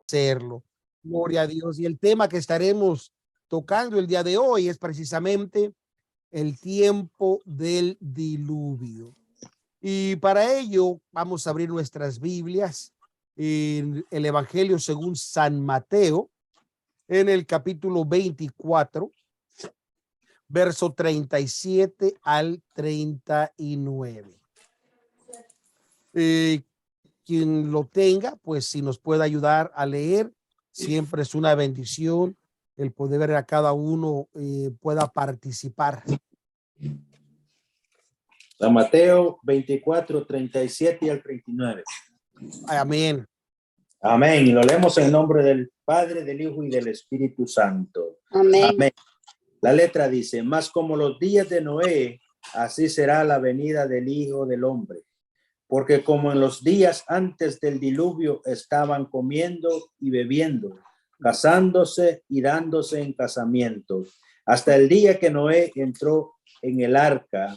hacerlo. Gloria a Dios. Y el tema que estaremos tocando el día de hoy es precisamente el tiempo del diluvio. Y para ello vamos a abrir nuestras Biblias en el Evangelio según San Mateo, en el capítulo 24, verso 37 al 39. Quien lo tenga, pues si nos puede ayudar a leer, siempre es una bendición el poder ver a cada uno pueda participar. San Mateo 24, 37 al 39. Amén. Amén. Y lo leemos en nombre del Padre, del Hijo y del Espíritu Santo. Amén. Amén. La letra dice: mas como los días de Noé, así será la venida del Hijo del Hombre. Porque como en los días antes del diluvio estaban comiendo y bebiendo, casándose y dándose en casamiento, hasta el día que Noé entró en el arca,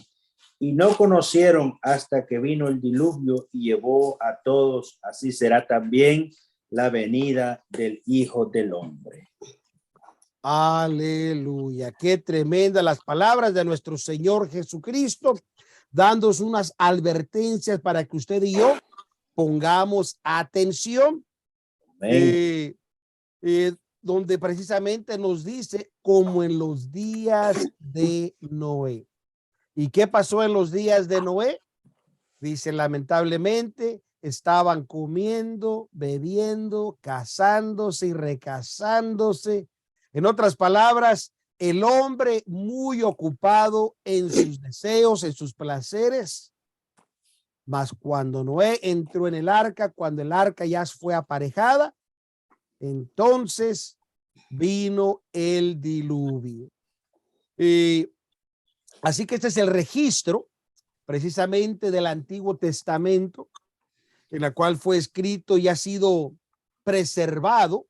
y no conocieron hasta que vino el diluvio y llevó a todos, así será también la venida del Hijo del Hombre. Aleluya. Qué tremenda las palabras de nuestro Señor Jesucristo, dándonos unas advertencias para que usted y yo pongamos atención. Donde precisamente nos dice como en los días de Noé. ¿Y qué pasó en los días de Noé? Dice, lamentablemente estaban comiendo, bebiendo, casándose y recasándose. En otras palabras, el hombre muy ocupado en sus deseos, en sus placeres. Mas cuando Noé entró en el arca, cuando el arca ya fue aparejada, entonces vino el diluvio. Así que este es el registro precisamente del Antiguo Testamento, en la cual fue escrito y ha sido preservado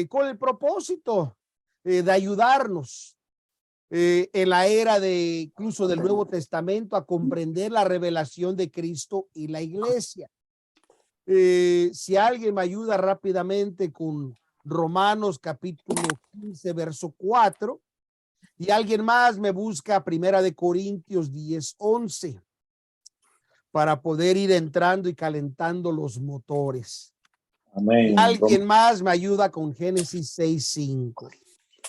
con el propósito de ayudarnos en la era de incluso del Nuevo Testamento a comprender la revelación de Cristo y la iglesia. Si alguien me ayuda rápidamente con Romanos capítulo 15, verso 4, y alguien más me busca Primera de Corintios 10, 11, para poder ir entrando y calentando los motores. Amén. Y alguien más me ayuda con Génesis 6, 5.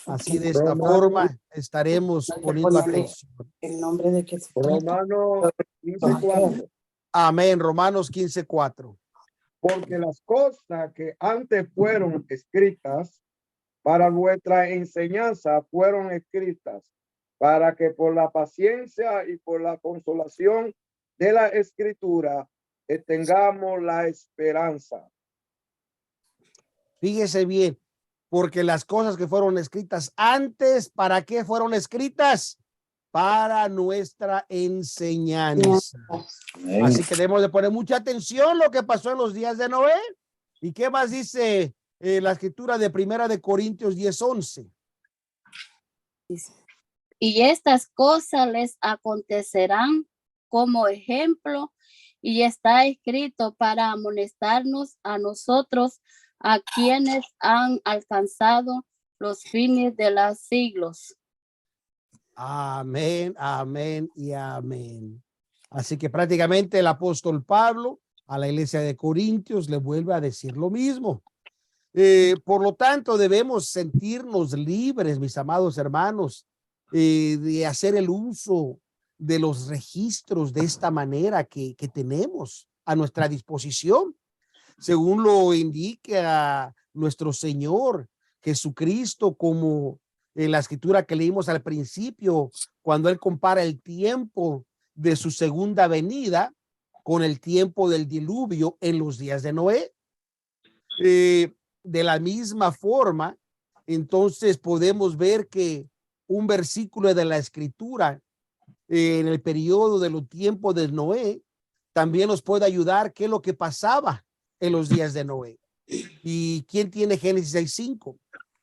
Así de esta forma estaremos poniendo atención. El nombre de Jesús. Romanos 15:4. Amén. Romanos 15, 4. Porque las cosas que antes fueron escritas para vuestra enseñanza fueron escritas para que por la paciencia y por la consolación de la escritura tengamos la esperanza. Fíjese bien, porque las cosas que fueron escritas antes, ¿para qué fueron escritas? Para nuestra enseñanza. Amén. Así que debemos de poner mucha atención a lo que pasó en los días de Noé. ¿Y qué más dice la escritura de Primera de Corintios 10, 11? Y estas cosas les acontecerán como ejemplo, y está escrito para amonestarnos a nosotros, a quienes han alcanzado los fines de los siglos. Amén, amén y amén. Así que prácticamente el apóstol Pablo a la iglesia de Corintios le vuelve a decir lo mismo. Por lo tanto, debemos sentirnos libres, mis amados hermanos, de hacer el uso de los registros de esta manera que tenemos a nuestra disposición, según lo indica nuestro Señor Jesucristo, como en la escritura que leímos al principio, cuando él compara el tiempo de su segunda venida con el tiempo del diluvio en los días de Noé. De la misma forma, entonces podemos ver que un versículo de la escritura en el periodo de los tiempos de Noé también nos puede ayudar qué es lo que pasaba en los días de Noé. ¿Y quién tiene Génesis 6:5?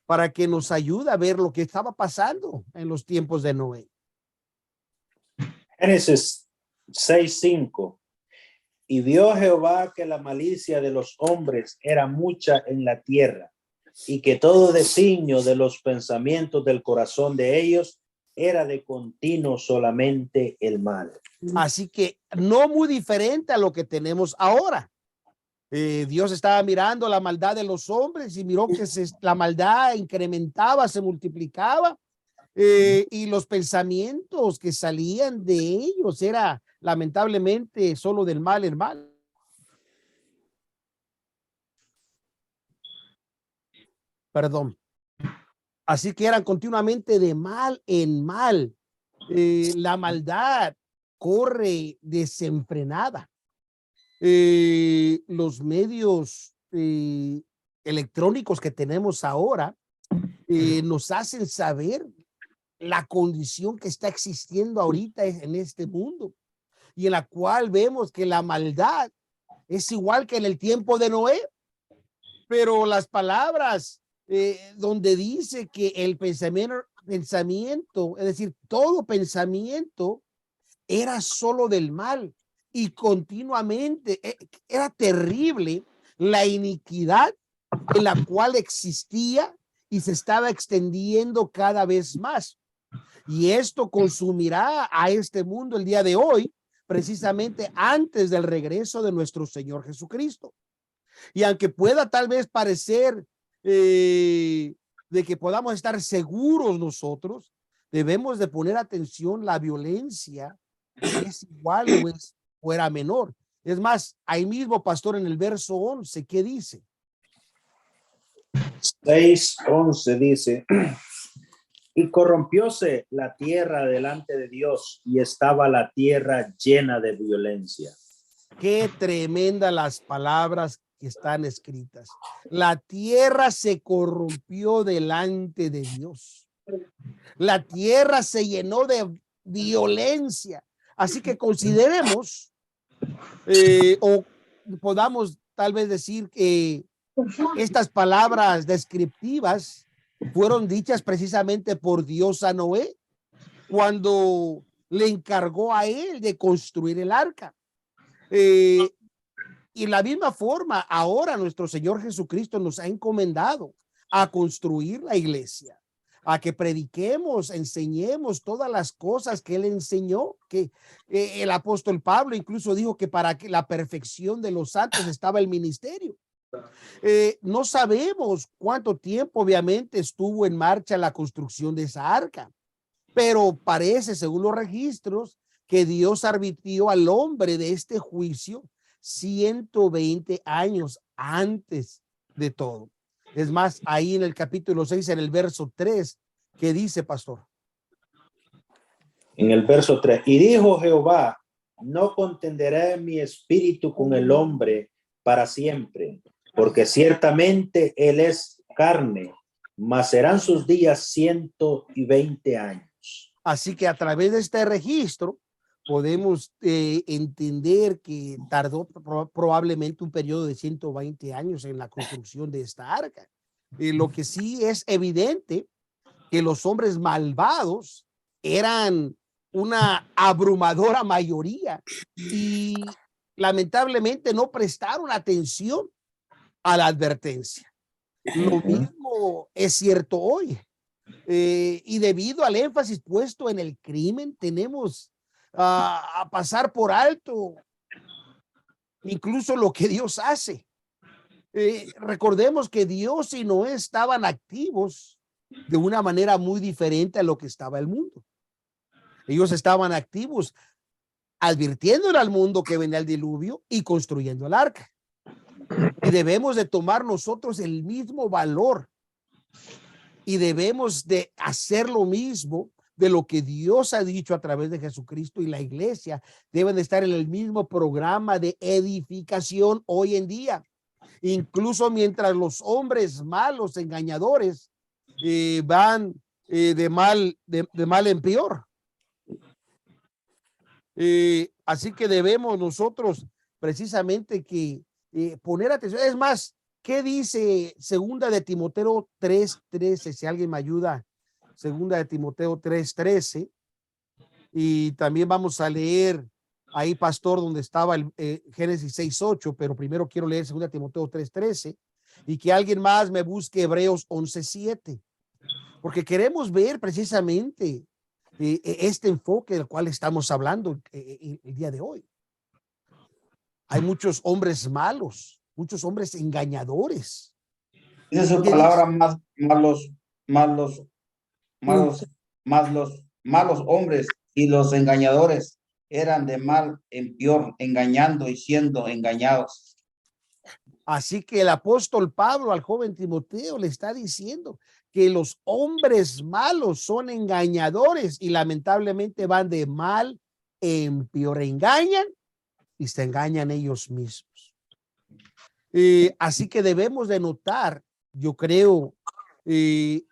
Para que nos ayude a ver lo que estaba pasando en los tiempos de Noé. Génesis 6:5. Y vio Jehová que la malicia de los hombres era mucha en la tierra, y que todo designio de los pensamientos del corazón de ellos era de continuo solamente el mal. Así que no muy diferente a lo que tenemos ahora. Dios estaba mirando la maldad de los hombres y miró que la maldad incrementaba, se multiplicaba, y los pensamientos que salían de ellos era lamentablemente solo del mal el mal. Perdón. Así que eran continuamente de mal en mal. La maldad corre desenfrenada. Los medios electrónicos que tenemos ahora nos hacen saber la condición que está existiendo ahorita en este mundo, y en la cual vemos que la maldad es igual que en el tiempo de Noé, pero las palabras donde dice que el pensamiento, es decir, todo pensamiento era solo del mal, y continuamente era terrible la iniquidad en la cual existía y se estaba extendiendo cada vez más. Y esto consumirá a este mundo el día de hoy, precisamente antes del regreso de nuestro Señor Jesucristo. Y aunque pueda tal vez parecer de que podamos estar seguros nosotros, debemos de poner atención. La violencia es igual o era menor. Es más, ahí mismo, pastor, en el verso 11, ¿qué dice? 6:11 dice: y corrompióse la tierra delante de Dios, y estaba la tierra llena de violencia. Qué tremenda las palabras que están escritas. La tierra se corrompió delante de Dios. La tierra se llenó de violencia. Así que consideremos o podamos tal vez decir que estas palabras descriptivas fueron dichas precisamente por Dios a Noé cuando le encargó a él de construir el arca. Y la misma forma, ahora nuestro Señor Jesucristo nos ha encomendado a construir la iglesia, a que prediquemos, enseñemos todas las cosas que él enseñó, que el apóstol Pablo incluso dijo que para que la perfección de los santos estaba el ministerio. No sabemos cuánto tiempo obviamente estuvo en marcha la construcción de esa arca, pero parece, según los registros, que Dios arbitró al hombre de este juicio 120 años antes de todo. Es más, ahí en el capítulo 6, en el verso 3, ¿qué dice, pastor? En el verso 3, y dijo Jehová: no contenderé mi espíritu con el hombre para siempre, porque ciertamente él es carne, mas serán sus días 120 años. Así que a través de este registro podemos entender que tardó probablemente un periodo de 120 años en la construcción de esta arca. Lo que sí es evidente que los hombres malvados eran una abrumadora mayoría y lamentablemente no prestaron atención a la advertencia. Lo mismo es cierto hoy. Y debido al énfasis puesto en el crimen, tenemos a pasar por alto incluso lo que Dios hace. Recordemos que Dios y Noé estaban activos de una manera muy diferente a lo que estaba el mundo. Ellos estaban activos advirtiéndole al mundo que venía el diluvio y construyendo el arca. Y debemos de tomar nosotros el mismo valor y debemos de hacer lo mismo de lo que Dios ha dicho a través de Jesucristo, y la iglesia deben de estar en el mismo programa de edificación hoy en día. Incluso mientras los hombres malos, engañadores, van de mal en peor. Así que debemos nosotros precisamente que poner atención. Es más, ¿qué dice segunda de Timoteo 3:13? Si alguien me ayuda, segunda de Timoteo 3:13. Y también vamos a leer ahí, pastor, donde estaba el Génesis 6:8, pero primero quiero leer 2 Timoteo 3:13 y que alguien más me busque Hebreos 11:7, porque queremos ver precisamente este enfoque del cual estamos hablando el día de hoy. Hay muchos hombres malos, muchos hombres engañadores. Dice su ¿Qué palabra, dice? más los malos hombres y los engañadores eran de mal en peor, engañando y siendo engañados. Así que el apóstol Pablo al joven Timoteo le está diciendo que los hombres malos son engañadores y lamentablemente van de mal en peor, engañan y se engañan ellos mismos. Así que debemos de notar, yo creo, en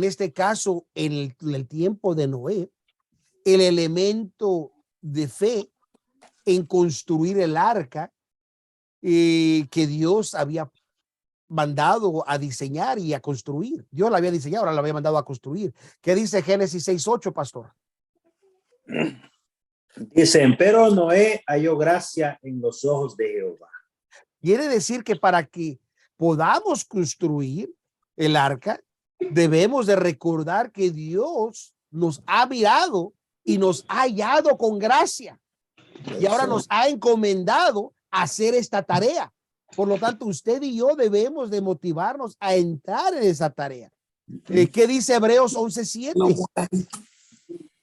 este caso, en el tiempo de Noé, el elemento de fe en construir el arca que Dios había mandado a diseñar y a construir. Dios la había diseñado, ahora la había mandado a construir. ¿Qué dice Génesis 6:8, pastor? Dicen, pero Noé halló gracia en los ojos de Jehová. Quiere decir que para que podamos construir el arca, debemos de recordar que Dios nos ha mirado y nos ha hallado con gracia. Y ahora nos ha encomendado hacer esta tarea. Por lo tanto, usted y yo debemos de motivarnos a entrar en esa tarea. ¿Qué dice Hebreos 11:7?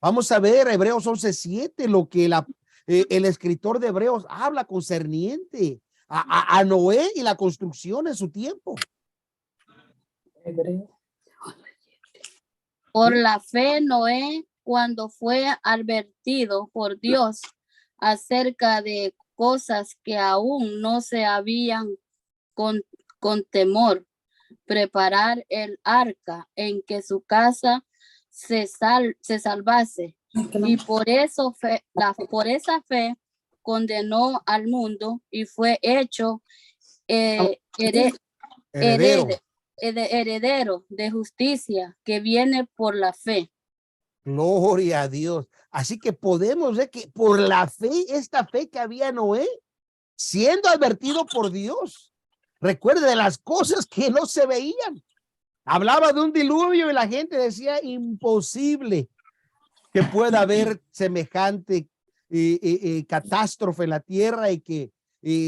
Vamos a ver Hebreos 11:7, lo que el escritor de Hebreos habla concerniente a Noé y la construcción en su tiempo. Por la fe, Noé, cuando fue advertido por Dios acerca de cosas que aún no se habían con temor, preparar el arca en que su casa se salvase. Y por esa fe condenó al mundo y fue hecho heredero de justicia que viene por la fe. Gloria a Dios. Así que podemos ver que por la fe, esta fe que había Noé, siendo advertido por Dios, recuerde de las cosas que no se veían. Hablaba de un diluvio y la gente decía imposible que pueda haber semejante catástrofe en la tierra y que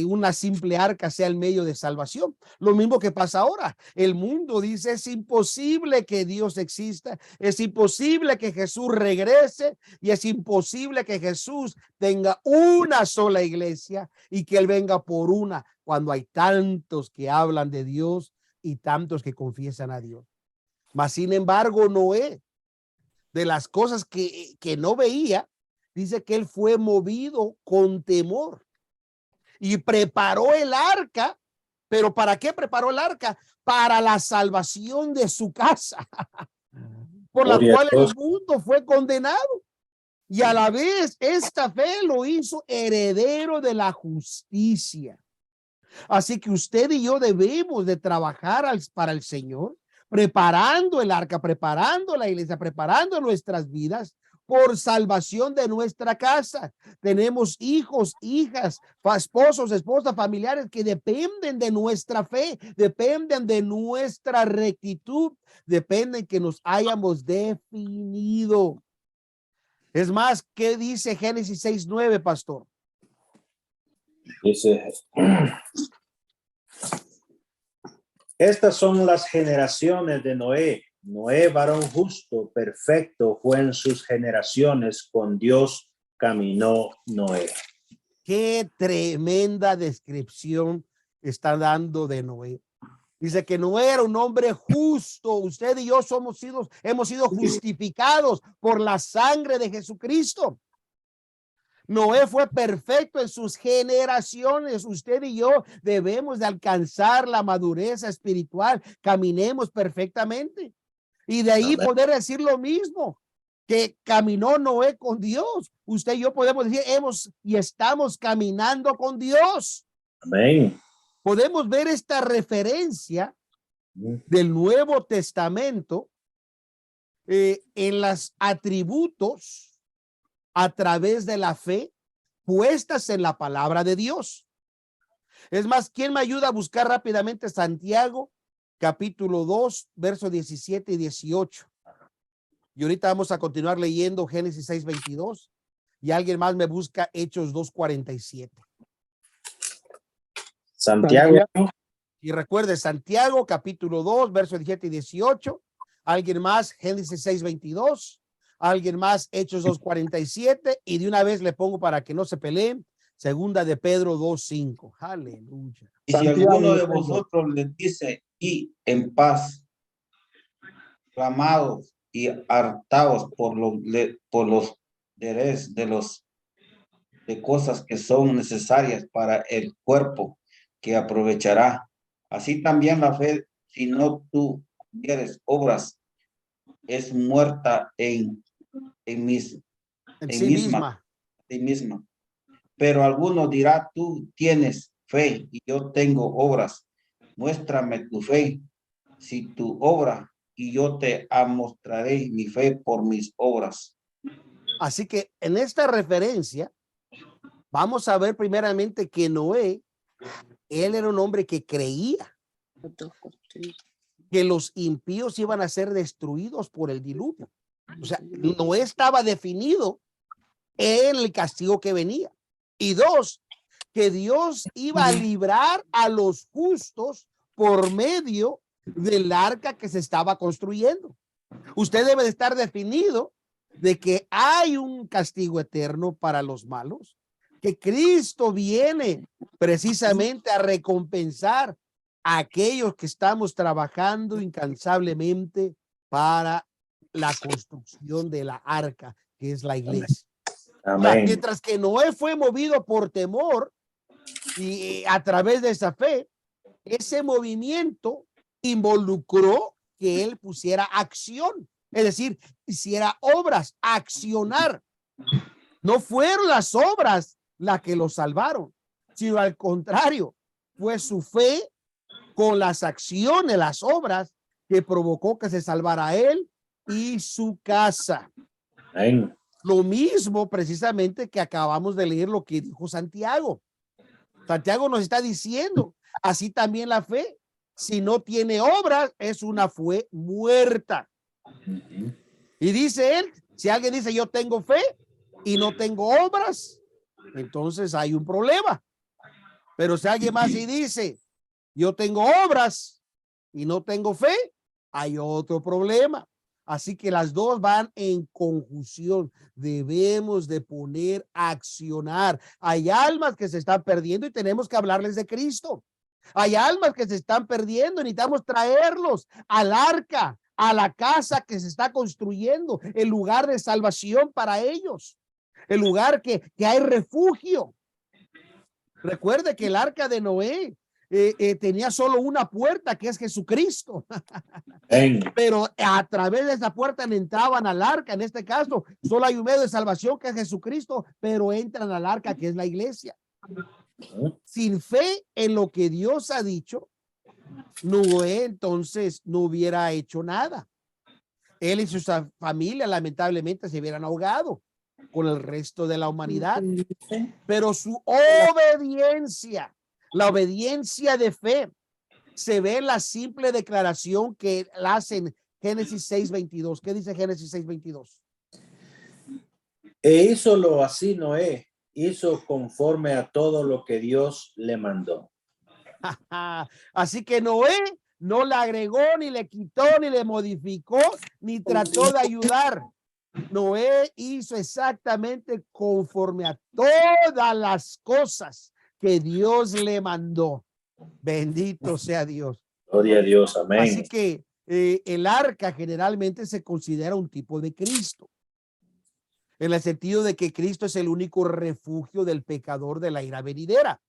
una simple arca sea el medio de salvación. Lo mismo que pasa ahora. El mundo dice es imposible que Dios exista, es imposible que Jesús regrese y es imposible que Jesús tenga una sola iglesia y que Él venga por una cuando hay tantos que hablan de Dios y tantos que confiesan a Dios. Mas sin embargo, Noé, de las cosas que no veía, dice que él fue movido con temor y preparó el arca. ¿Pero para qué preparó el arca? Para la salvación de su casa, por la cual el mundo fue condenado. Y a la vez esta fe lo hizo heredero de la justicia. Así que usted y yo debemos de trabajar para el Señor, preparando el arca, preparando la iglesia, preparando nuestras vidas por salvación de nuestra casa. Tenemos hijos, hijas, esposos, esposas, familiares que dependen de nuestra fe, dependen de nuestra rectitud, dependen que nos hayamos definido. Es más, ¿qué dice Génesis 6:9, pastor? Dice, estas son las generaciones de Noé. Noé, varón justo, perfecto, fue en sus generaciones. Con Dios caminó Noé. Qué tremenda descripción está dando de Noé. Dice que Noé era un hombre justo. Usted y yo hemos sido justificados por la sangre de Jesucristo. Noé fue perfecto en sus generaciones. Usted y yo debemos de alcanzar la madurez espiritual. Caminemos perfectamente. Y de ahí poder decir lo mismo, que caminó Noé con Dios. Usted y yo podemos decir, estamos caminando con Dios. Amén. Podemos ver esta referencia del Nuevo Testamento en los atributos a través de la fe puestas en la palabra de Dios. Es más, ¿quién me ayuda a buscar rápidamente Santiago, capítulo 2, versos 17 y 18? Y ahorita vamos a continuar leyendo Génesis 6:22. Y alguien más me busca Hechos 2:47. Santiago. Y recuerde, Santiago, capítulo 2, versos 17 y 18. Alguien más, Génesis 6:22. Alguien más, Hechos 2:47. Y de una vez le pongo para que no se peleen, segunda de Pedro 2:5. Aleluya. Y si Santiago, alguno de vosotros le dice, y en paz, clamados y hartados por los deberes de cosas que son necesarias para el cuerpo, que aprovechará. Así también la fe, si no tú tuvieres obras, es muerta en sí misma. sí misma. Pero alguno dirá, tú tienes fe y yo tengo obras. Muéstrame tu fe, si tu obra, y yo te mostraré mi fe por mis obras. Así que en esta referencia vamos a ver primeramente que Noé, él era un hombre que creía que los impíos iban a ser destruidos por el diluvio. O sea, Noé estaba definido en el castigo que venía. Y dos, que Dios iba a librar a los justos por medio del arca que se estaba construyendo. Usted debe de estar definido de que hay un castigo eterno para los malos, que Cristo viene precisamente a recompensar a aquellos que estamos trabajando incansablemente para la construcción de la arca, que es la iglesia. Amén. Mientras que Noé fue movido por temor y a través de esa fe, ese movimiento involucró que él pusiera acción, es decir, hiciera obras, accionar. No fueron las obras las que lo salvaron, sino al contrario, fue su fe con las acciones, las obras que provocó que se salvara él y su casa. Amén. Lo mismo precisamente que acabamos de leer lo que dijo Santiago. Santiago nos está diciendo, así también la fe, si no tiene obras, es una fe muerta. Y dice él, si alguien dice yo tengo fe y no tengo obras, entonces hay un problema. Pero si alguien más y dice yo tengo obras y no tengo fe, hay otro problema. Así que las dos van en conjunción. Debemos de poner a accionar. Hay almas que se están perdiendo y tenemos que hablarles de Cristo. Hay almas que se están perdiendo y necesitamos traerlos al arca, a la casa que se está construyendo, el lugar de salvación para ellos, el lugar que hay refugio. Recuerde que el arca de Noé tenía solo una puerta, que es Jesucristo. Pero a través de esa puerta entraban al arca. En este caso, solo hay un medio de salvación, que es Jesucristo, pero entran al arca, que es la iglesia. Sin fe en lo que Dios ha dicho, Noé entonces no hubiera hecho nada. Él y su familia lamentablemente se hubieran ahogado con el resto de la humanidad. Pero su obediencia, la obediencia de fe, se ve en la simple declaración que la hacen Génesis 6:22. ¿Qué dice Génesis 6:22? E hízolo así Noé, hizo conforme a todo lo que Dios le mandó. Así que Noé no le agregó, ni le quitó, ni le modificó, ni trató de ayudar. Noé hizo exactamente conforme a todas las cosas que Dios le mandó. Bendito sea Dios. Gloria a Dios, amén. Así que el arca generalmente se considera un tipo de Cristo, en el sentido de que Cristo es el único refugio del pecador de la ira venidera.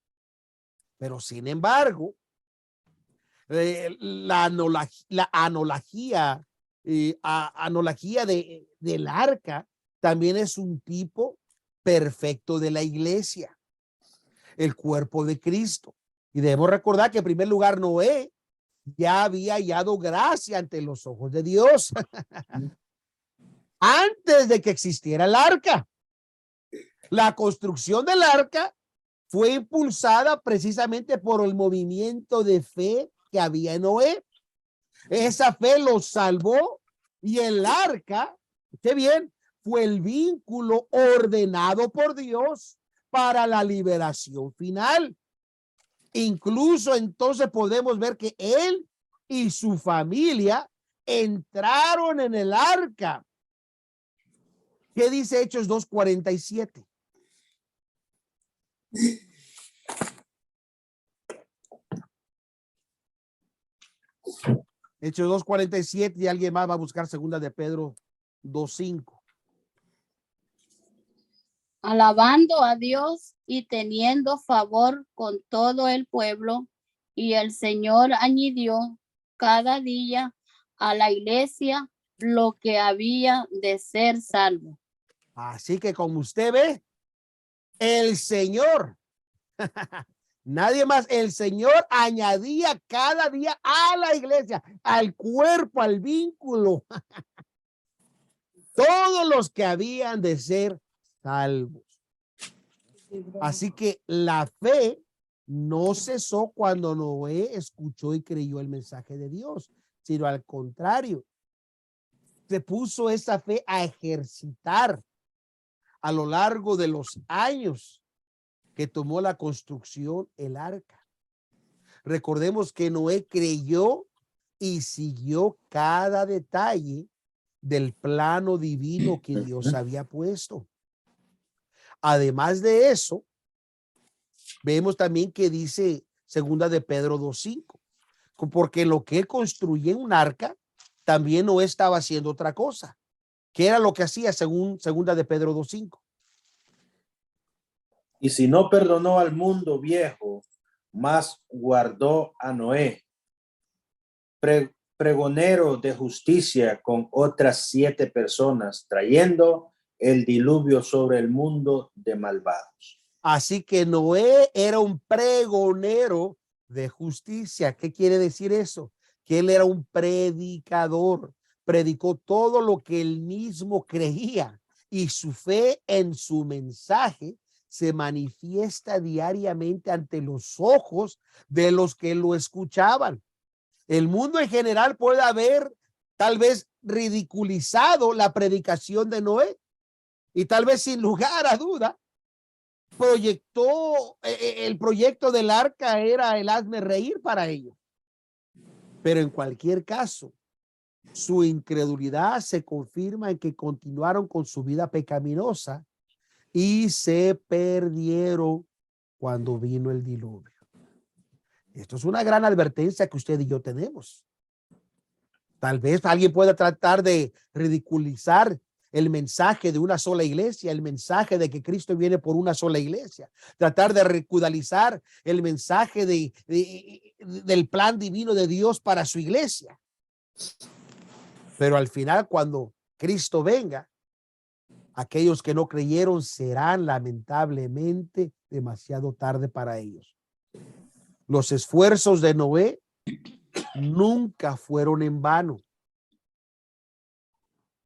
Pero sin embargo, la analogía del arca también es un tipo perfecto de la iglesia, el cuerpo de Cristo. Y debemos recordar que en primer lugar Noé ya había hallado gracia ante los ojos de Dios antes de que existiera el arca. La construcción del arca fue impulsada precisamente por el movimiento de fe que había en Noé. Esa fe los salvó y el arca, qué bien, fue el vínculo ordenado por Dios para la liberación final. Incluso entonces podemos ver que él y su familia entraron en el arca. ¿Qué dice Hechos 2:47? Hechos 2:47 y alguien más va a buscar segunda de Pedro 2:5. Alabando a Dios y teniendo favor con todo el pueblo, y el Señor añadió cada día a la iglesia lo que había de ser salvo. Así que como usted ve, el Señor, nadie más, el Señor añadía cada día a la iglesia, al cuerpo, al vínculo, todos los que habían de ser salvos. Así que la fe no cesó cuando Noé escuchó y creyó el mensaje de Dios, sino al contrario, se puso esa fe a ejercitar a lo largo de los años que tomó la construcción el arca. Recordemos que Noé creyó y siguió cada detalle del plano divino que Dios había puesto. Además de eso, vemos también que dice segunda de Pedro 2:5, porque lo que él construye en un arca, también no estaba haciendo otra cosa. ¿Qué era lo que hacía según segunda de Pedro 2:5? Y si no perdonó al mundo viejo, más guardó a Noé, pregonero de justicia, con otras 7 personas, trayendo el diluvio sobre el mundo de malvados. Así que Noé era un pregonero de justicia. ¿Qué quiere decir eso? Que él era un predicador. Predicó todo lo que él mismo creía y su fe en su mensaje se manifiesta diariamente ante los ojos de los que lo escuchaban. El mundo en general puede haber tal vez ridiculizado la predicación de Noé y tal vez sin lugar a duda proyectó el proyecto del arca era el hazme reír para ellos. Pero en cualquier caso, su incredulidad se confirma en que continuaron con su vida pecaminosa y se perdieron cuando vino el diluvio. Esto es una gran advertencia que usted y yo tenemos. Tal vez alguien pueda tratar de ridiculizar el mensaje de una sola iglesia, el mensaje de que Cristo viene por una sola iglesia, tratar de ridiculizar el mensaje del plan divino de Dios para su iglesia. Pero al final, cuando Cristo venga, aquellos que no creyeron serán lamentablemente demasiado tarde para ellos. Los esfuerzos de Noé nunca fueron en vano.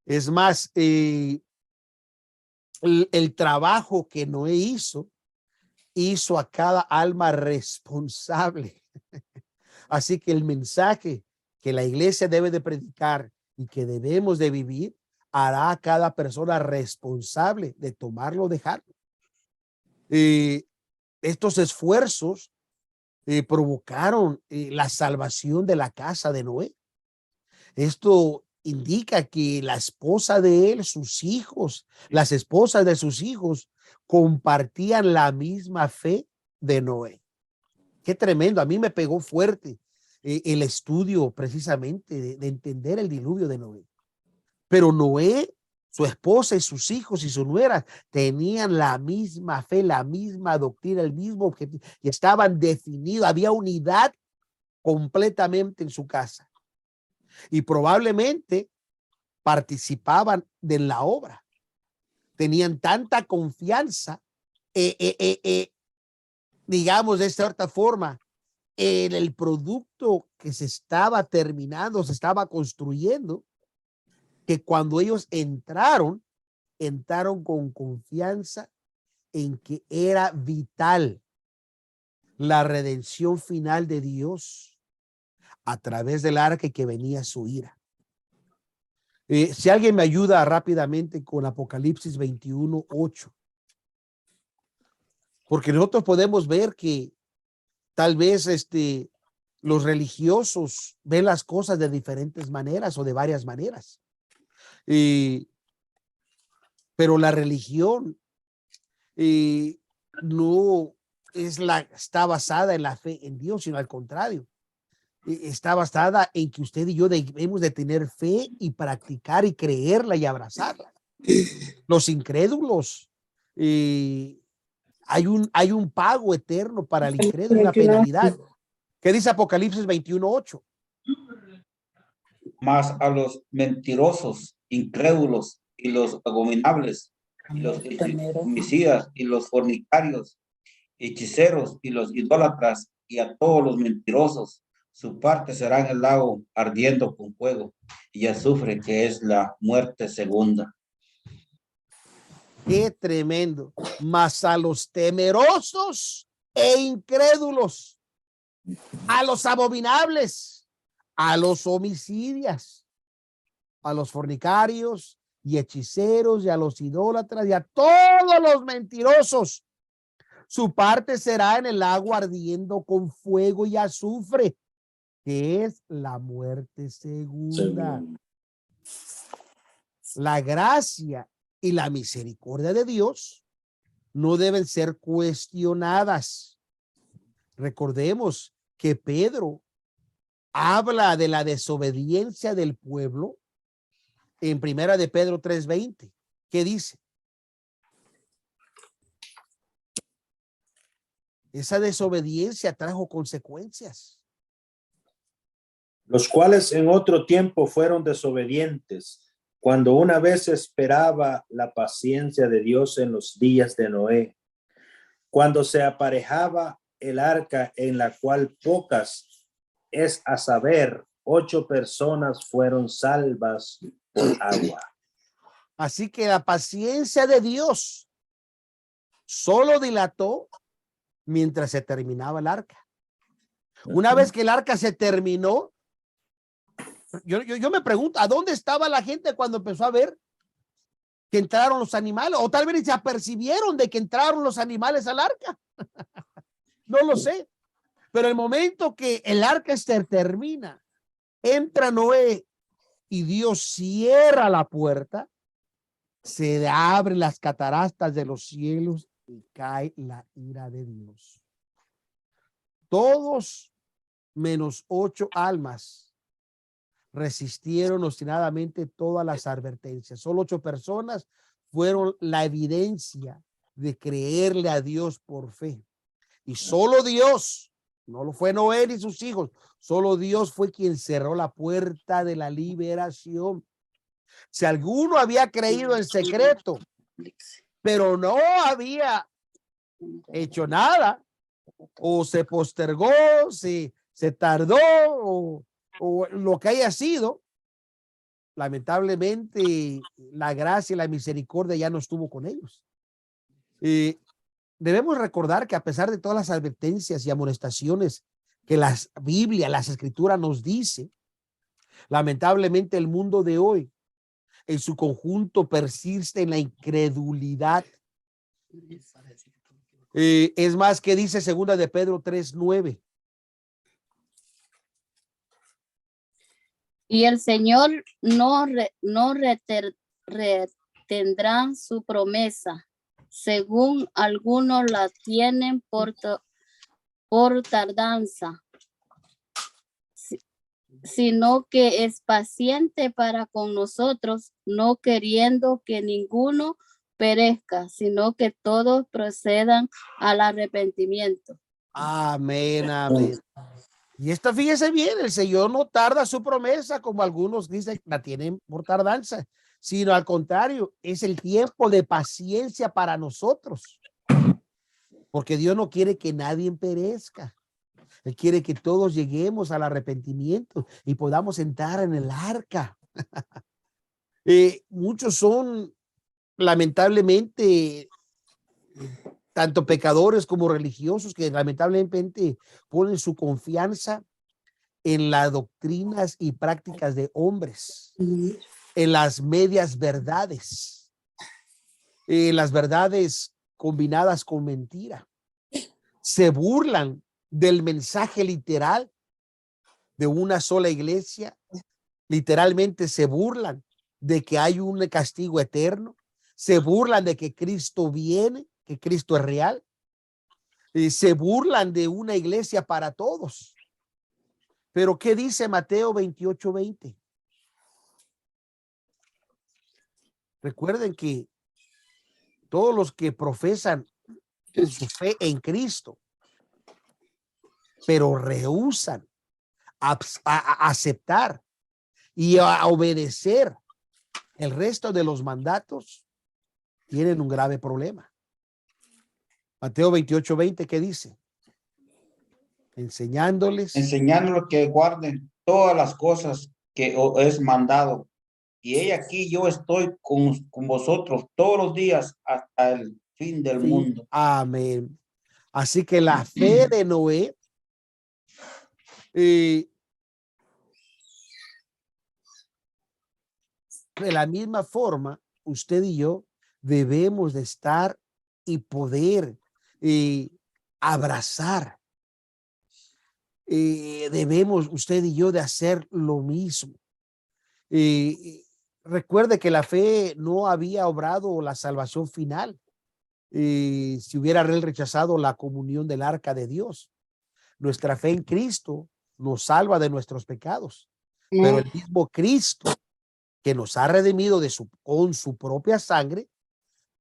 Es más, el trabajo que Noé hizo a cada alma responsable. Así que el mensaje que la iglesia debe de predicar y que debemos de vivir hará a cada persona responsable de tomarlo o dejarlo. Estos esfuerzos provocaron la salvación de la casa de Noé. Esto indica que la esposa de él, sus hijos, las esposas de sus hijos compartían la misma fe de Noé. Qué tremendo. A mí me pegó fuerte el estudio precisamente de entender el diluvio de Noé. Pero Noé, su esposa y sus hijos y su nuera tenían la misma fe, la misma doctrina, el mismo objetivo y estaban definidos. Había unidad completamente en su casa. Y probablemente participaban de la obra. Tenían tanta confianza, digamos de cierta forma, en el producto que se estaba terminando, se estaba construyendo, que cuando ellos entraron con confianza en que era vital la redención final de Dios a través del arca y que venía su ira. Si alguien me ayuda rápidamente con Apocalipsis 21:8, porque nosotros podemos ver que tal vez los religiosos ven las cosas de diferentes maneras o de varias maneras. Pero la religión no está basada en la fe en Dios, sino al contrario. Está basada en que usted y yo debemos de tener fe y practicar y creerla y abrazarla. Los incrédulos, hay un pago eterno para el incrédulo, una penalidad. ¿Qué dice Apocalipsis 21:8? Mas a los mentirosos, incrédulos y los abominables, y los homicidas y los fornicarios, hechiceros y los idólatras y a todos los mentirosos, su parte será en el lago ardiendo con fuego y azufre, que es la muerte segunda. Qué tremendo. Mas a los temerosos e incrédulos, a los abominables, a los homicidas, a los fornicarios y hechiceros y a los idólatras y a todos los mentirosos, su parte será en el agua ardiendo con fuego y azufre, que es la muerte segunda. La gracia y la misericordia de Dios no deben ser cuestionadas. Recordemos que Pedro habla de la desobediencia del pueblo en Primera de Pedro 3:20. ¿Qué dice? Esa desobediencia trajo consecuencias. Los cuales en otro tiempo fueron desobedientes, cuando una vez esperaba la paciencia de Dios en los días de Noé, cuando se aparejaba el arca, en la cual pocas, es a saber, 8 personas fueron salvas por agua. Así que la paciencia de Dios solo dilató mientras se terminaba el arca. Una vez que el arca se terminó, yo me pregunto, ¿a dónde estaba la gente cuando empezó a ver que entraron los animales? O tal vez se apercibieron de que entraron los animales al arca. No lo sé. Pero el momento que el arca se termina, entra Noé y Dios cierra la puerta, se abren las cataratas de los cielos y cae la ira de Dios. Todos menos 8 almas resistieron obstinadamente todas las advertencias. Solo 8 personas fueron la evidencia de creerle a Dios por fe. Y solo Dios, no lo fue Noé ni sus hijos, solo Dios fue quien cerró la puerta de la liberación. Si alguno había creído en secreto, pero no había hecho nada, o se postergó, se tardó, o lo que haya sido, lamentablemente la gracia y la misericordia ya no estuvo con ellos. Debemos recordar que a pesar de todas las advertencias y amonestaciones que la Biblia, las Escrituras nos dice, lamentablemente el mundo de hoy en su conjunto persiste en la incredulidad. Es más, que dice segunda de Pedro 3:9. Y el Señor no retendrá su promesa, según algunos la tienen por tardanza, sino que es paciente para con nosotros, no queriendo que ninguno perezca, sino que todos procedan al arrepentimiento. Amén, amén. Y esta, fíjese bien, el Señor no tarda su promesa, como algunos dicen, la tienen por tardanza, sino al contrario, es el tiempo de paciencia para nosotros. Porque Dios no quiere que nadie perezca. Él quiere que todos lleguemos al arrepentimiento y podamos entrar en el arca. Muchos son, lamentablemente, tanto pecadores como religiosos que lamentablemente ponen su confianza en las doctrinas y prácticas de hombres, en las medias verdades, en las verdades combinadas con mentira. Se burlan del mensaje literal de una sola iglesia. Literalmente se burlan de que hay un castigo eterno. Se burlan de que Cristo viene, que Cristo es real. Y se burlan de una iglesia para todos. Pero ¿qué dice Mateo 28:20? Recuerden que todos los que profesan su fe en Cristo, pero rehúsan a aceptar y a obedecer el resto de los mandatos, tienen un grave problema. Mateo 28:20, ¿qué dice? Enseñándoles que guarden todas las cosas que os es mandado. Y he aquí yo estoy con vosotros todos los días hasta el fin del mundo. Amén. Así que la fe de Noé de la misma forma, usted y yo debemos de estar y poder abrazar. Debemos usted y yo de hacer lo mismo. Recuerde que la fe no había obrado la salvación final. Si hubiera él rechazado la comunión del arca de Dios. Nuestra fe en Cristo nos salva de nuestros pecados. Pero el mismo Cristo que nos ha redimido con su propia sangre,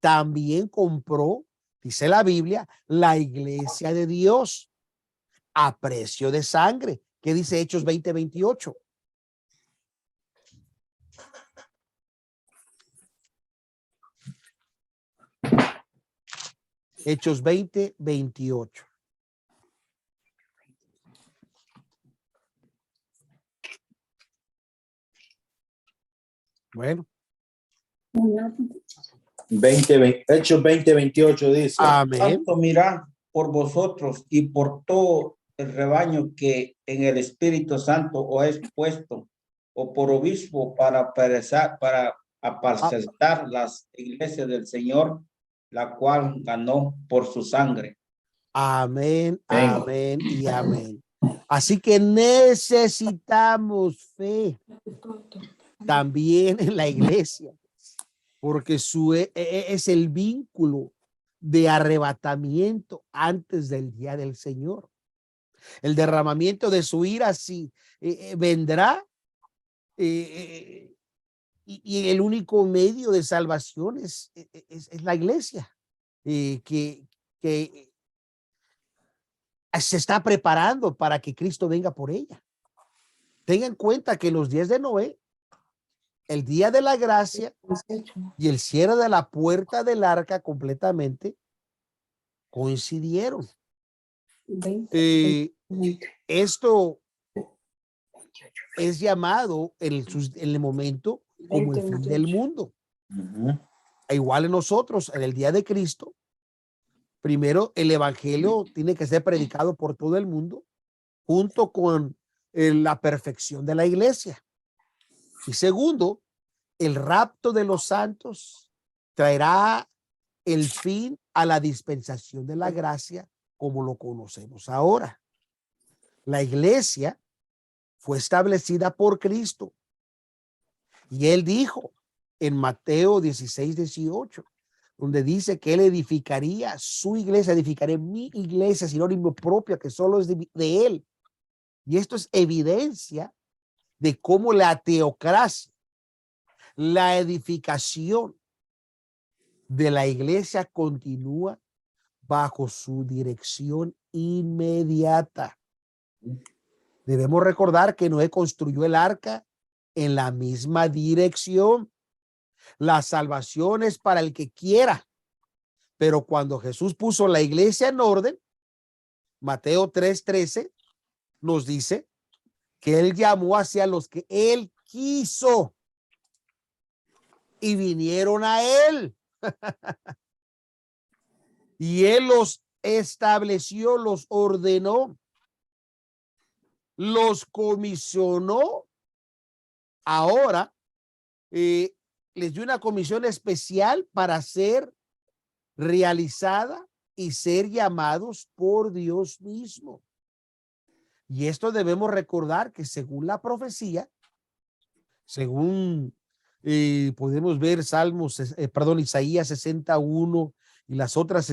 también compró, dice la Biblia, la iglesia de Dios a precio de sangre. ¿Qué dice Hechos 20:28? Hechos 20:28. Bueno. Hechos 20:28 dice. Amén. Tanto mirad por vosotros y por todo el rebaño que en el Espíritu Santo os es puesto, o por obispo para apacentar las iglesias del Señor, la cual ganó por su sangre. Amén, amén y amén. Así que necesitamos fe también en la iglesia, porque es el vínculo de arrebatamiento antes del día del Señor. El derramamiento de su ira sí vendrá, y el único medio de salvación es la iglesia, que se está preparando para que Cristo venga por ella. Tengan en cuenta que los días de Noé, el día de la gracia y el cierre de la puerta del arca completamente coincidieron. Esto es llamado en el momento como el fin del mundo. Igual en nosotros, en el día de Cristo, primero el evangelio tiene que ser predicado por todo el mundo junto con la perfección de la iglesia. Y segundo, el rapto de los santos traerá el fin a la dispensación de la gracia como lo conocemos ahora. La iglesia fue establecida por Cristo y él dijo en Mateo 16:18, donde dice que él edificaría su iglesia, edificaré mi iglesia, sinónimo propio que solo es de él. Y esto es evidencia de cómo la teocracia, la edificación de la iglesia continúa bajo su dirección inmediata. Debemos recordar que Noé construyó el arca en la misma dirección. La salvación es para el que quiera, pero cuando Jesús puso la iglesia en orden, Mateo 3:13 nos dice que él llamó hacia los que él quiso y vinieron a él. y él los estableció, los ordenó, los comisionó. Ahora les dio una comisión especial para ser realizada y ser llamados por Dios mismo. Y esto debemos recordar que según la profecía, según podemos ver Isaías 61 y las otras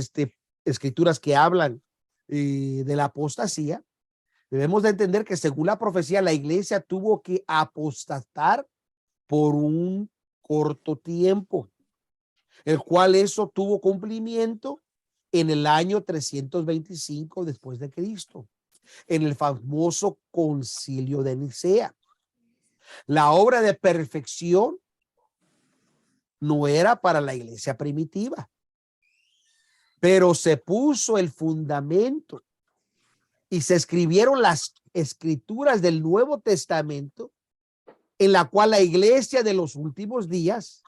escrituras que hablan de la apostasía, debemos de entender que según la profecía la iglesia tuvo que apostatar por un corto tiempo, el cual eso tuvo cumplimiento en el año 325 después de Cristo, en el famoso concilio de Nicea. La obra de perfección no era para la iglesia primitiva, pero se puso el fundamento y se escribieron las escrituras del Nuevo Testamento, en la cual la iglesia de los últimos días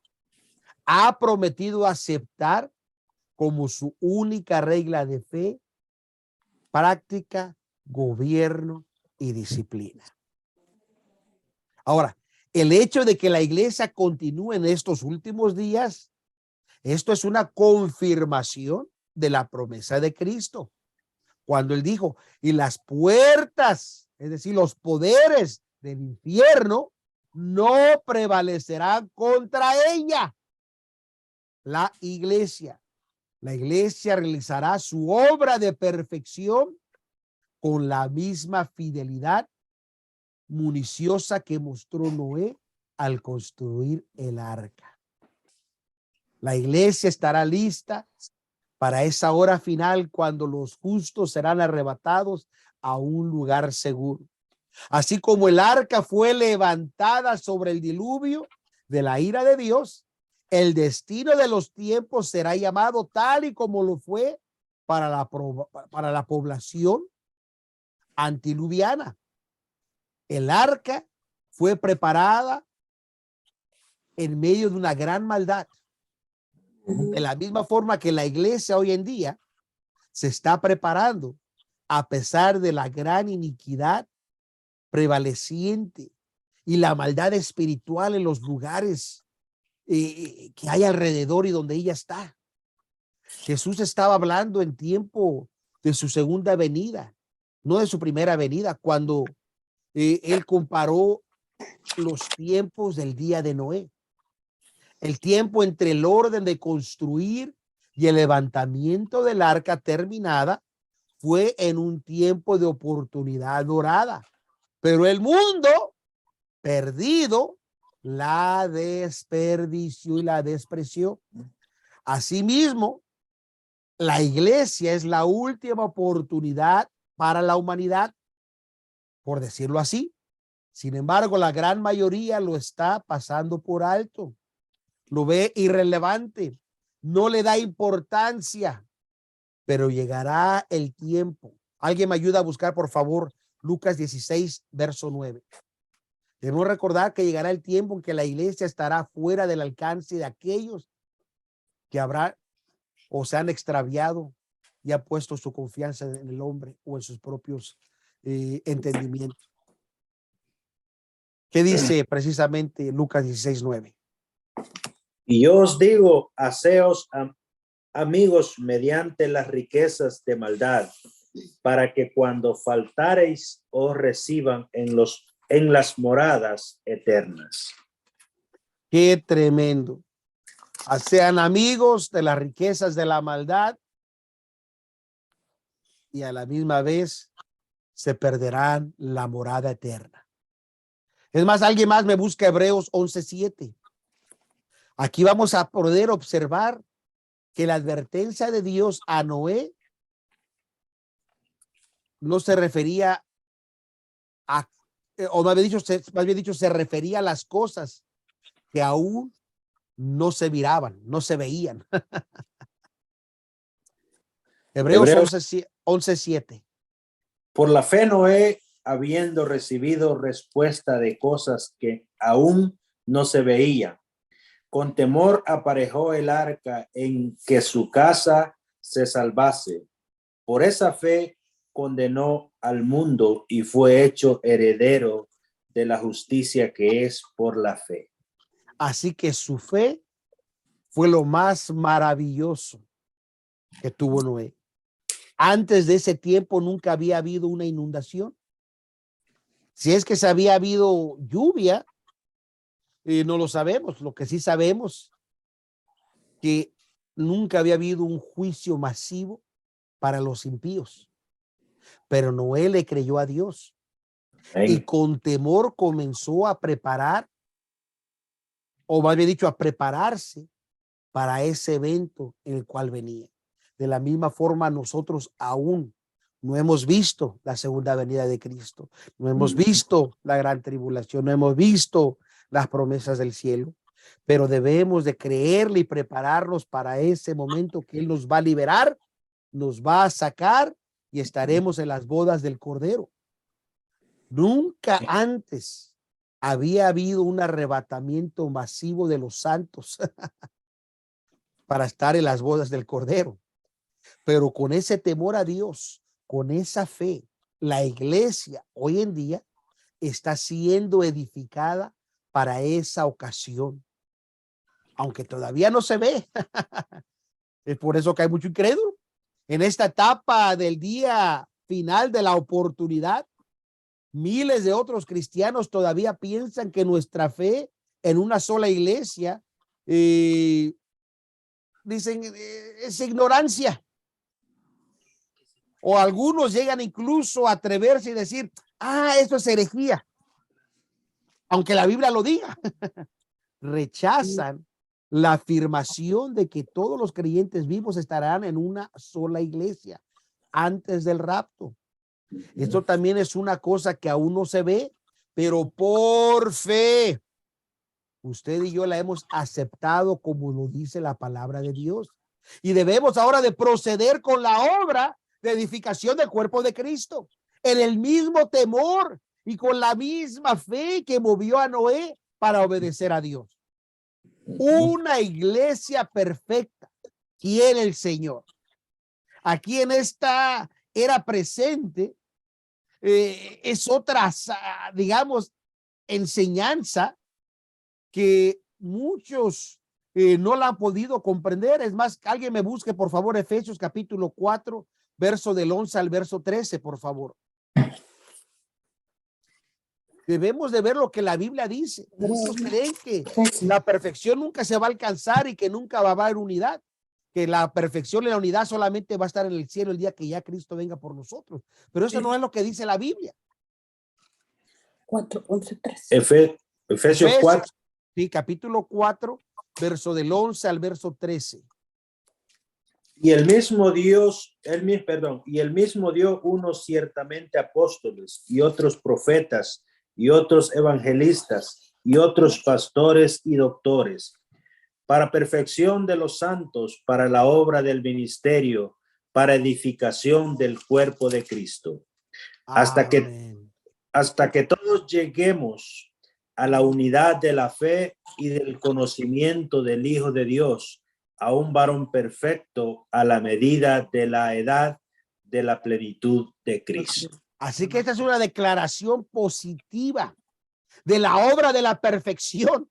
ha prometido aceptar como su única regla de fe, práctica, gobierno y disciplina. Ahora, el hecho de que la iglesia continúe en estos últimos días, esto es una confirmación de la promesa de Cristo. Cuando él dijo, y las puertas, es decir, los poderes del infierno, no prevalecerán contra ella. La iglesia realizará su obra de perfección con la misma fidelidad municiosa que mostró Noé al construir el arca. La iglesia estará lista para esa hora final cuando los justos serán arrebatados a un lugar seguro. Así como el arca fue levantada sobre el diluvio de la ira de Dios, el destino de los tiempos será llamado tal y como lo fue para la población antiluviana. El arca fue preparada en medio de una gran maldad. De la misma forma que la iglesia hoy en día se está preparando a pesar de la gran iniquidad prevaleciente y la maldad espiritual en los lugares que hay alrededor y donde ella está. Jesús estaba hablando en tiempo de su segunda venida, no de su primera venida, cuando él comparó los tiempos del día de Noé. El tiempo entre el orden de construir y el levantamiento del arca terminada fue en un tiempo de oportunidad dorada, pero el mundo perdido la desperdició y la despreció. Asimismo, la iglesia es la última oportunidad para la humanidad, por decirlo así. Sin embargo, la gran mayoría lo está pasando por alto, lo ve irrelevante, no le da importancia, pero llegará el tiempo. Alguien me ayuda a buscar, por favor, Lucas 16, verso 9. Debemos recordar que llegará el tiempo en que la iglesia estará fuera del alcance de aquellos que habrá o se han extraviado y ha puesto su confianza en el hombre o en sus propios entendimientos. ¿Qué dice precisamente Lucas 16, 9? Y yo os digo, haceos amigos mediante las riquezas de maldad, para que cuando faltareis os reciban en las moradas eternas. Qué tremendo. Sean amigos de las riquezas de la maldad y a la misma vez se perderán la morada eterna. Es más, alguien más me busca Hebreos 11:7. Aquí vamos a poder observar que la advertencia de Dios a Noé no se refería a, o más bien dicho, se refería a las cosas que aún no se miraban, no se veían. Hebreos 11:7. Por la fe Noé, habiendo recibido respuesta de cosas que aún no se veían, con temor aparejó el arca en que su casa se salvase. Por esa fe condenó al mundo y fue hecho heredero de la justicia que es por la fe. Así que su fe fue lo más maravilloso que tuvo Noé. Antes de ese tiempo nunca había habido una inundación. Si es que se había habido lluvia, no lo sabemos. Lo que sí sabemos que nunca había habido un juicio masivo para los impíos. Pero Noé le creyó a Dios y con temor comenzó a preparar, o más bien dicho, a prepararse para ese evento en el cual venía. De la misma forma, nosotros aún no hemos visto la segunda venida de Cristo, no hemos visto la gran tribulación, no hemos visto las promesas del cielo, pero debemos de creerle y prepararnos para ese momento que Él nos va a liberar, nos va a sacar y estaremos en las bodas del Cordero. Nunca antes había habido un arrebatamiento masivo de los santos para estar en las bodas del Cordero. Pero con ese temor a Dios, con esa fe, la iglesia hoy en día está siendo edificada para esa ocasión. Aunque todavía no se ve. Es por eso que hay mucho incrédulo. En esta etapa del día final de la oportunidad, miles de otros cristianos todavía piensan que nuestra fe en una sola iglesia, dicen, es ignorancia. O algunos llegan incluso a atreverse y decir, esto es herejía. Aunque la Biblia lo diga. Rechazan la afirmación de que todos los creyentes vivos estarán en una sola iglesia antes del rapto. Esto también es una cosa que aún no se ve, pero por fe, usted y yo la hemos aceptado como lo dice la palabra de Dios. Y debemos ahora de proceder con la obra de edificación del cuerpo de Cristo, en el mismo temor y con la misma fe que movió a Noé para obedecer a Dios. Una iglesia perfecta quiere el Señor. Aquí en esta era presente es otra, digamos, enseñanza que muchos no la han podido comprender. Es más, que alguien me busque, por favor, Efesios capítulo 4, verso del 11 al verso 13, por favor. Debemos de ver lo que la Biblia dice. Muchos creen que la perfección nunca se va a alcanzar y que nunca va a haber unidad, que la perfección y la unidad solamente va a estar en el cielo el día que ya Cristo venga por nosotros. Pero eso no es lo que dice la Biblia. 4, 11, 13. Efesios 4. Sí, capítulo 4, verso del 11 al verso 13. Y el mismo Dios, y el mismo dio unos ciertamente apóstoles y otros profetas y otros evangelistas y otros pastores y doctores, para perfección de los santos, para la obra del ministerio, para edificación del cuerpo de Cristo, hasta que todos lleguemos a la unidad de la fe y del conocimiento del Hijo de Dios, a un varón perfecto a la medida de la edad de la plenitud de Cristo. Así que esta es una declaración positiva de la obra de la perfección,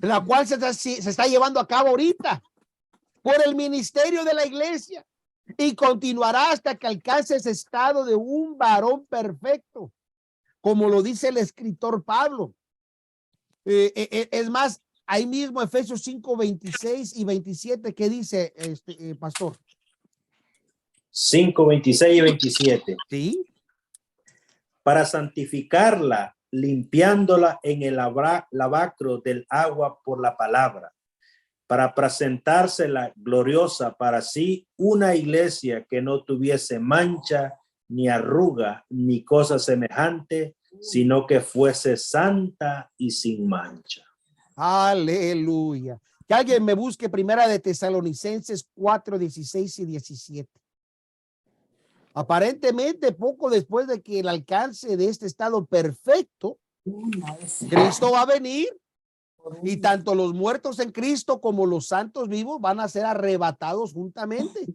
la cual se está llevando a cabo ahorita por el ministerio de la iglesia y continuará hasta que alcance ese estado de un varón perfecto, como lo dice el escritor Pablo. Es más, ahí mismo Efesios 5, 26 y 27, ¿qué dice pastor? 5, 26 y 27. Sí. Para santificarla, limpiándola en el lavacro del agua por la palabra, para presentársela gloriosa para sí, una iglesia que no tuviese mancha, ni arruga, ni cosa semejante, sino que fuese santa y sin mancha. Aleluya. Que alguien me busque primera de Tesalonicenses 4, 16 y 17. Aparentemente, poco después de que el alcance de este estado perfecto, Cristo va a venir Y tanto los muertos en Cristo como los santos vivos van a ser arrebatados juntamente,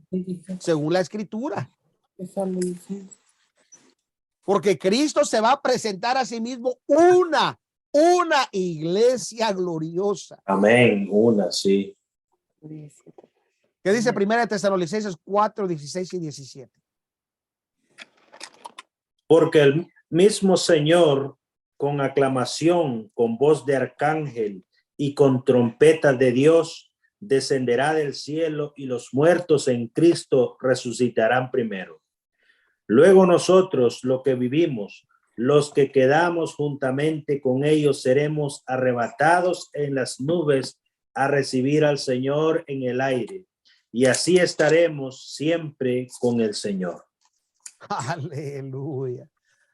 según la Escritura. Porque Cristo se va a presentar a sí mismo una iglesia gloriosa. Amén. Una, sí. ¿Qué dice Primera de Tesalonicenses 4, 16 y 17? Porque el mismo Señor, con aclamación, con voz de arcángel y con trompeta de Dios, descenderá del cielo y los muertos en Cristo resucitarán primero. Luego nosotros, los que vivimos, los que quedamos juntamente con ellos, seremos arrebatados en las nubes a recibir al Señor en el aire. Y así estaremos siempre con el Señor. Aleluya.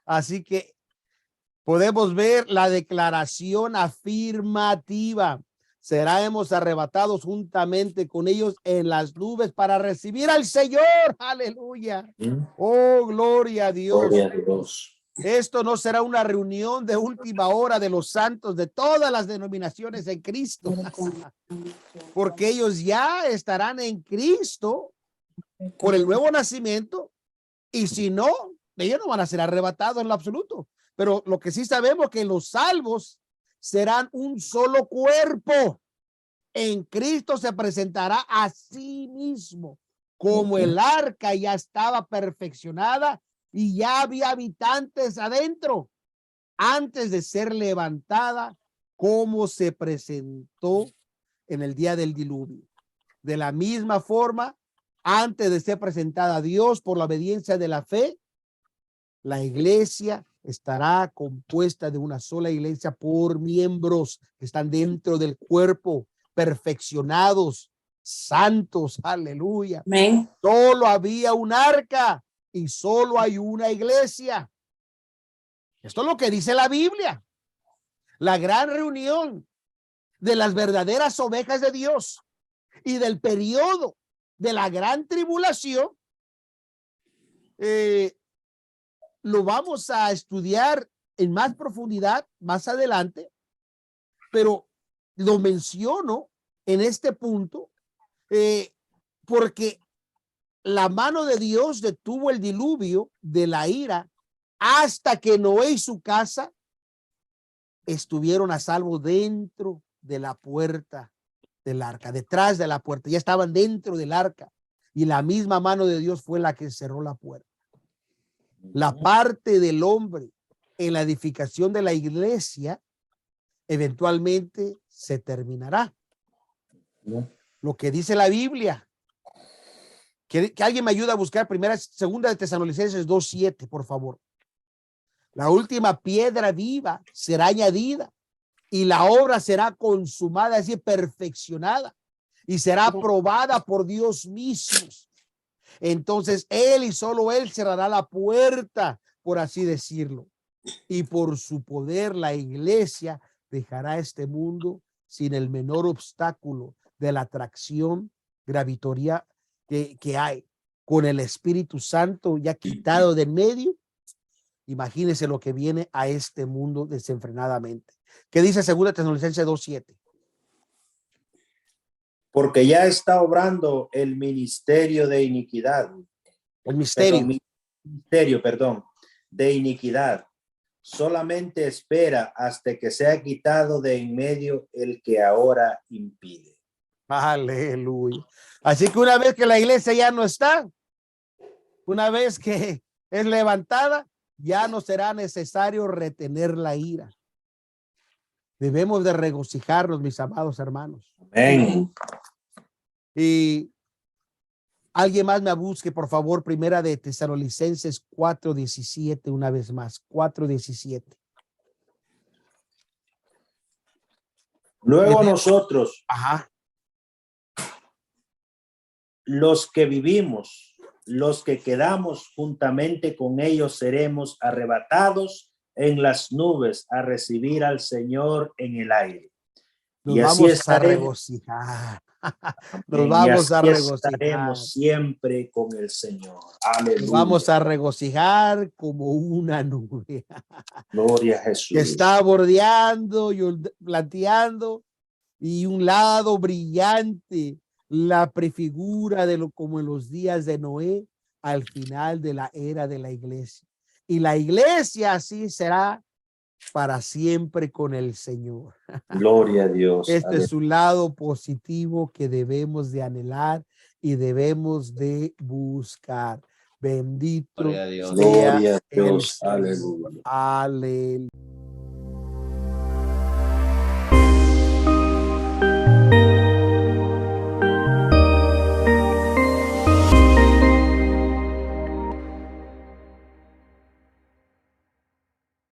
Así que podemos ver la declaración afirmativa. Seremos arrebatados juntamente con ellos en las nubes para recibir al Señor. Aleluya. Oh, gloria a Dios. Gloria a Dios. Esto no será una reunión de última hora de los santos de todas las denominaciones en Cristo, porque ellos ya estarán en Cristo por el nuevo nacimiento, y si no, ellos no van a ser arrebatados en lo absoluto. Pero lo que sí sabemos es que los salvos serán un solo cuerpo. En Cristo se presentará a sí mismo, como el arca ya estaba perfeccionada y ya había habitantes adentro antes de ser levantada, como se presentó en el día del diluvio. De la misma forma, antes de ser presentada a Dios por la obediencia de la fe, la iglesia estará compuesta de una sola iglesia por miembros que están dentro del cuerpo, perfeccionados, santos. Aleluya. Amén. Solo había un arca y solo hay una iglesia. Esto es lo que dice la Biblia. La gran reunión de las verdaderas ovejas de Dios y del periodo de la gran tribulación, lo vamos a estudiar en más profundidad más adelante, pero lo menciono en este punto porque la mano de Dios detuvo el diluvio de la ira hasta que Noé y su casa estuvieron a salvo dentro de la puerta del arca, detrás de la puerta, ya estaban dentro del arca, y la misma mano de Dios fue la que cerró la puerta. La parte del hombre en la edificación de la iglesia eventualmente se terminará. Lo que dice la Biblia. Que alguien me ayude a buscar segunda de Tesalonicenses 2:7, por favor. La última piedra viva será añadida y la obra será consumada, es decir, perfeccionada, y será aprobada por Dios mismo. Entonces él y solo él cerrará la puerta, por así decirlo, y por su poder la iglesia dejará este mundo sin el menor obstáculo de la atracción gravitoria que hay, con el Espíritu Santo ya quitado de en medio. Imagínense lo que viene a este mundo desenfrenadamente. ¿Qué dice 2 Tesalonicenses 2:7? Porque ya está obrando el ministerio de iniquidad. El misterio. Perdón, de iniquidad. Solamente espera hasta que sea quitado de en medio el que ahora impide. Aleluya. Así que una vez que la iglesia ya no está, una vez que es levantada, ya no será necesario retener la ira. Debemos de regocijarnos, mis amados hermanos. Amén. Y alguien más me busque, por favor, primera de Tesalonicenses 4:17, una vez más, 4:17. Luego nosotros, Ajá. los que vivimos, los que quedamos juntamente con ellos, seremos arrebatados en las nubes a recibir al Señor en el aire. Nos vamos a regocijar. Nos vamos a regocijar. Estaremos siempre con el Señor. Aleluya. Nos vamos a regocijar como una nube. Gloria a Jesús. Que está bordeando y planteando y un lado brillante, la prefigura de lo como en los días de Noé, al final de la era de la iglesia. Y la iglesia así será para siempre con el Señor. Gloria a Dios. Este es un lado positivo que debemos de anhelar y debemos de buscar. Bendito Gloria a Dios. sea Gloria a el Dios. Señor. Aleluya. Aleluya.